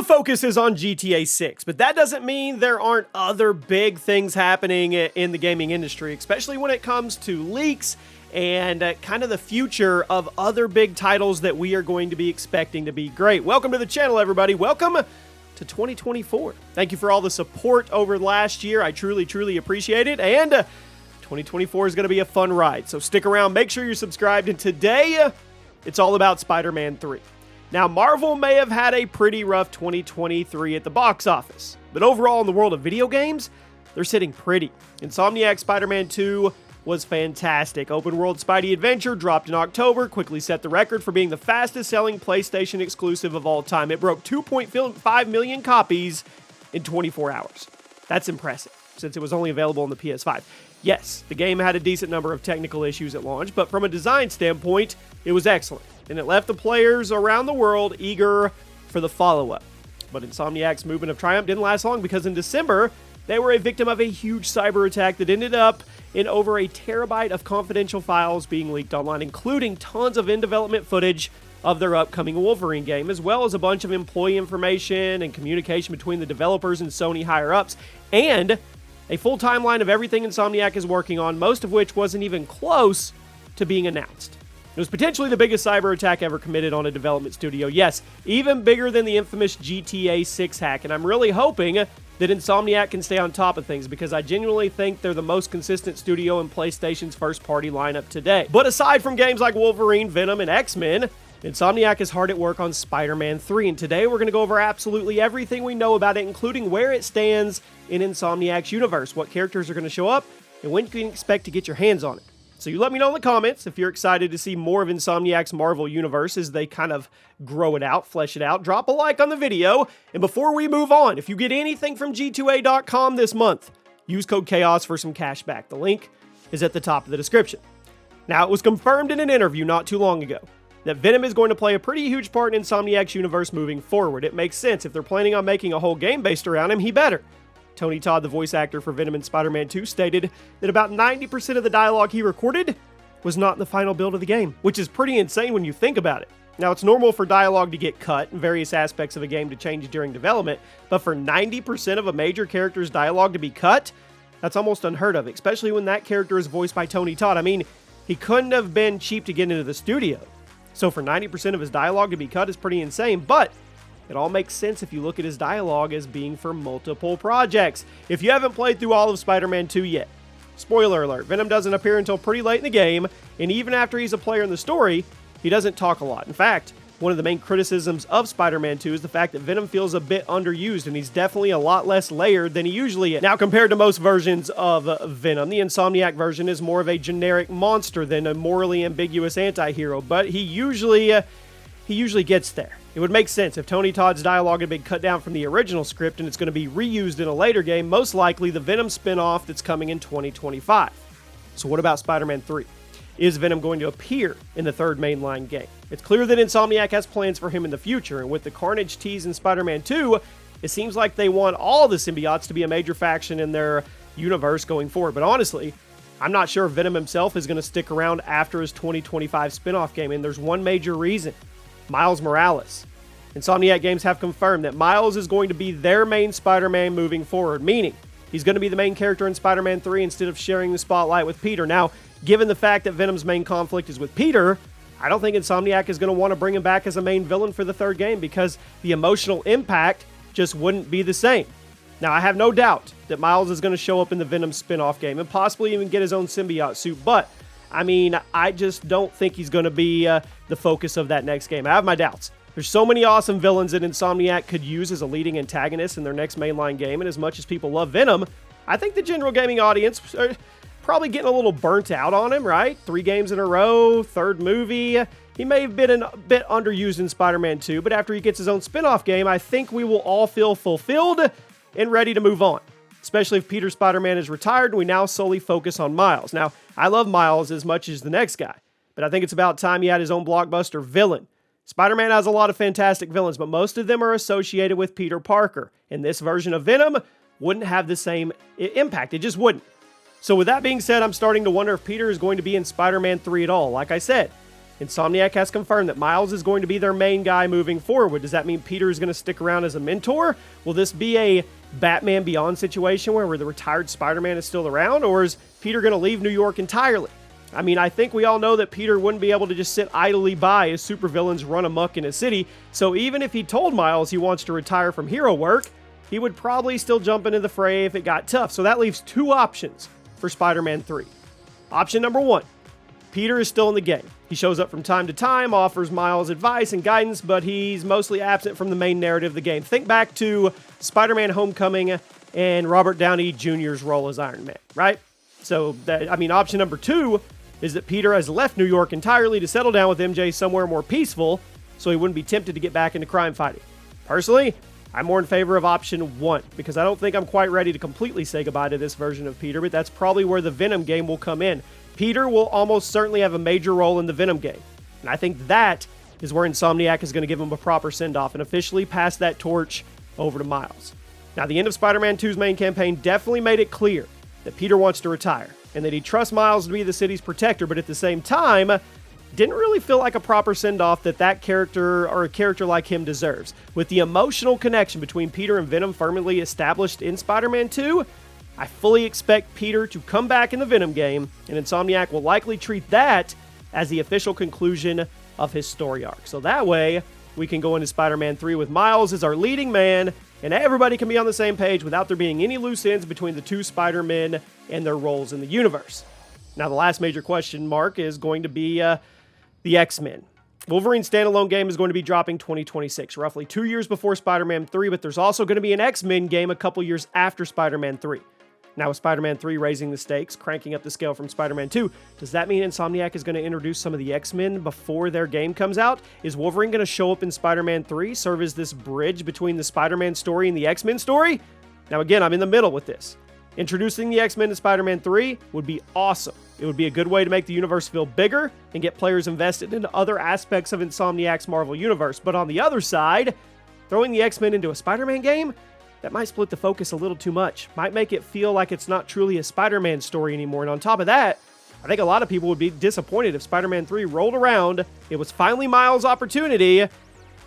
focus is on GTA 6, but that doesn't mean there aren't other big things happening in the gaming industry, especially when it comes to leaks and kind of the future of other big titles that we are going to be expecting to be great. Welcome to the channel, everybody. Welcome to 2024. Thank you for all the support over last year. I truly appreciate it. And 2024 is going to be a fun ride. So stick around. Make sure you're subscribed. And today, it's all about Spider-Man 3. Now, Marvel may have had a pretty rough 2023 at the box office, but overall in the world of video games, they're sitting pretty. Insomniac Spider-Man 2 was fantastic. Open world Spidey Adventure dropped in October, quickly set the record for being the fastest selling PlayStation exclusive of all time. It broke 2.5 million copies in 24 hours. That's impressive, since it was only available on the PS5. Yes, the game had a decent number of technical issues at launch, but from a design standpoint, it was excellent, and it left the players around the world eager for the follow-up. But Insomniac's movement of triumph didn't last long, because in December, they were a victim of a huge cyber attack that ended up in over a terabyte of confidential files being leaked online, including tons of in-development footage of their upcoming Wolverine game, as well as a bunch of employee information and communication between the developers and Sony higher-ups, and a full timeline of everything Insomniac is working on, most of which wasn't even close to being announced. It was potentially the biggest cyber attack ever committed on a development studio. Yes, even bigger than the infamous GTA 6 hack, and I'm really hoping that Insomniac can stay on top of things, because I genuinely think they're the most consistent studio in PlayStation's first-party lineup today. But aside from games like Wolverine, Venom, and X-Men, Insomniac is hard at work on Spider-Man 3, and today we're going to go over absolutely everything we know about it, including where it stands in Insomniac's universe, what characters are going to show up, and when you can expect to get your hands on it. So you let me know in the comments if you're excited to see more of Insomniac's Marvel universe as they kind of grow it out, flesh it out. Drop a like on the video, and before we move on, if you get anything from G2A.com this month, use code CHAOS for some cash back. The link is at the top of the description. Now, it was confirmed in an interview not too long ago that Venom is going to play a pretty huge part in Insomniac's universe moving forward. It makes sense. If they're planning on making a whole game based around him, he better. Tony Todd, the voice actor for Venom in Spider-Man 2, stated that about 90% of the dialogue he recorded was not in the final build of the game, which is pretty insane when you think about it. Now, it's normal for dialogue to get cut and various aspects of a game to change during development, but for 90% of a major character's dialogue to be cut, that's almost unheard of, especially when that character is voiced by Tony Todd. I mean, he couldn't have been cheap to get into the studio. So for 90% of his dialogue to be cut is pretty insane, but it all makes sense if you look at his dialogue as being for multiple projects. If you haven't played through all of Spider-Man 2 yet, spoiler alert, Venom doesn't appear until pretty late in the game, and even after he's a player in the story, he doesn't talk a lot. In fact, one of the main criticisms of Spider-Man 2 is the fact that Venom feels a bit underused, and he's definitely a lot less layered than he usually is. Now, compared to most versions of Venom, the Insomniac version is more of a generic monster than a morally ambiguous anti-hero, but he usually gets there. It would make sense if Tony Todd's dialogue had been cut down from the original script and it's going to be reused in a later game, most likely the Venom spin-off that's coming in 2025. So what about Spider-Man 3? Is Venom going to appear in the third mainline game? It's clear that Insomniac has plans for him in the future, and with the Carnage tease in Spider-Man 2, it seems like they want all the symbiotes to be a major faction in their universe going forward. But honestly, I'm not sure if Venom himself is going to stick around after his 2025 spin-off game, and there's one major reason. Miles Morales. Insomniac Games have confirmed that Miles is going to be their main Spider-Man moving forward, meaning he's going to be the main character in Spider-Man 3 instead of sharing the spotlight with Peter. Now, given the fact that Venom's main conflict is with Peter, I don't think Insomniac is going to want to bring him back as a main villain for the third game, because the emotional impact just wouldn't be the same. Now, I have no doubt that Miles is going to show up in the Venom spin-off game and possibly even get his own symbiote suit, but I mean, I just don't think he's going to be the focus of that next game. I have my doubts. There's so many awesome villains that Insomniac could use as a leading antagonist in their next mainline game, and as much as people love Venom, I think the general gaming audience are probably getting a little burnt out on him, right? 3 games in a row, third movie. He may have been a bit underused in Spider-Man 2, but after he gets his own spin-off game, I think we will all feel fulfilled and ready to move on. Especially if Peter Spider-Man is retired and we now solely focus on Miles. Now, I love Miles as much as the next guy, but I think it's about time he had his own blockbuster villain. Spider-Man has a lot of fantastic villains, but most of them are associated with Peter Parker, and this version of Venom wouldn't have the same impact. It just wouldn't. So with that being said, I'm starting to wonder if Peter is going to be in Spider-Man 3 at all. Like I said, Insomniac has confirmed that Miles is going to be their main guy moving forward. Does that mean Peter is going to stick around as a mentor? Will this be a Batman Beyond situation where the retired Spider-Man is still around, or is Peter going to leave New York entirely? I mean, I think we all know that Peter wouldn't be able to just sit idly by as supervillains run amok in his city, so even if he told Miles he wants to retire from hero work, he would probably still jump into the fray if it got tough. So that leaves two options for Spider-Man 3. Option number 1. Peter is still in the game. He shows up from time to time, offers Miles advice and guidance, but he's mostly absent from the main narrative of the game. Think back to Spider-Man Homecoming and Robert Downey Jr.'s role as Iron Man, right? So, option number 2 is that Peter has left New York entirely to settle down with MJ somewhere more peaceful, so he wouldn't be tempted to get back into crime fighting. Personally, I'm more in favor of option 1, because I don't think I'm quite ready to completely say goodbye to this version of Peter, but that's probably where the Venom game will come in. Peter will almost certainly have a major role in the Venom game, and I think that is where Insomniac is going to give him a proper send-off and officially pass that torch over to Miles. Now, the end of Spider-Man 2's main campaign definitely made it clear that Peter wants to retire, and that he trusts Miles to be the city's protector, but at the same time, didn't really feel like a proper send-off that character or a character like him deserves. With the emotional connection between Peter and Venom firmly established in Spider-Man 2, I fully expect Peter to come back in the Venom game, and Insomniac will likely treat that as the official conclusion of his story arc. So that way, we can go into Spider-Man 3 with Miles as our leading man, and everybody can be on the same page without there being any loose ends between the two Spider-Men and their roles in the universe. Now, the last major question mark is going to be the X-Men. Wolverine's standalone game is going to be dropping 2026, roughly 2 years before Spider-Man 3, but there's also going to be an X-Men game a couple years after Spider-Man 3. Now, with Spider-Man 3 raising the stakes, cranking up the scale from Spider-Man 2, does that mean Insomniac is going to introduce some of the X-Men before their game comes out? Is Wolverine going to show up in Spider-Man 3, serve as this bridge between the Spider-Man story and the X-Men story? Now, again, I'm in the middle with this. Introducing the X-Men to Spider-Man 3 would be awesome. It would be a good way to make the universe feel bigger and get players invested into other aspects of Insomniac's Marvel Universe. But on the other side, throwing the X-Men into a Spider-Man game, that might split the focus a little too much. Might make it feel like it's not truly a Spider-Man story anymore. And on top of that, I think a lot of people would be disappointed if Spider-Man 3 rolled around, it was finally Miles' opportunity,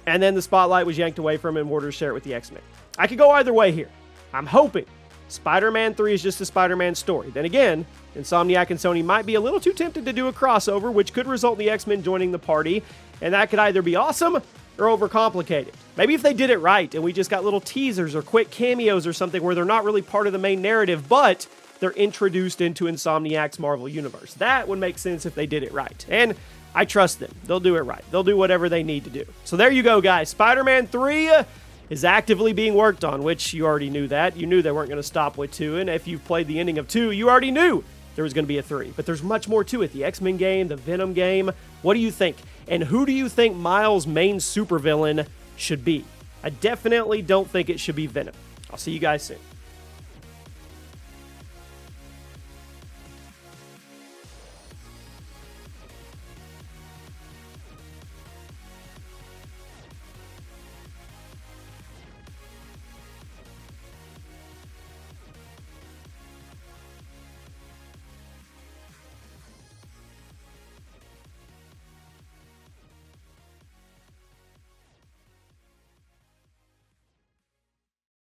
and then the spotlight was yanked away from him in order to share it with the X-Men. I could go either way here. I'm hoping Spider-Man 3 is just a Spider-Man story. Then again, Insomniac and Sony might be a little too tempted to do a crossover, which could result in the X-Men joining the party, and that could either be awesome or overcomplicated. Maybe if they did it right and we just got little teasers or quick cameos or something where they're not really part of the main narrative, but they're introduced into Insomniac's Marvel Universe. That would make sense if they did it right. And I trust them. They'll do it right. They'll do whatever they need to do. So there you go, guys. Spider-Man 3 is actively being worked on, which you already knew that. You knew they weren't going to stop with 2, and if you've played the ending of 2, you already knew there was going to be a 3. But there's much more to it. The X-Men game, the Venom game. What do you think? And who do you think Miles' main supervillain should be? I definitely don't think it should be Venom. I'll see you guys soon.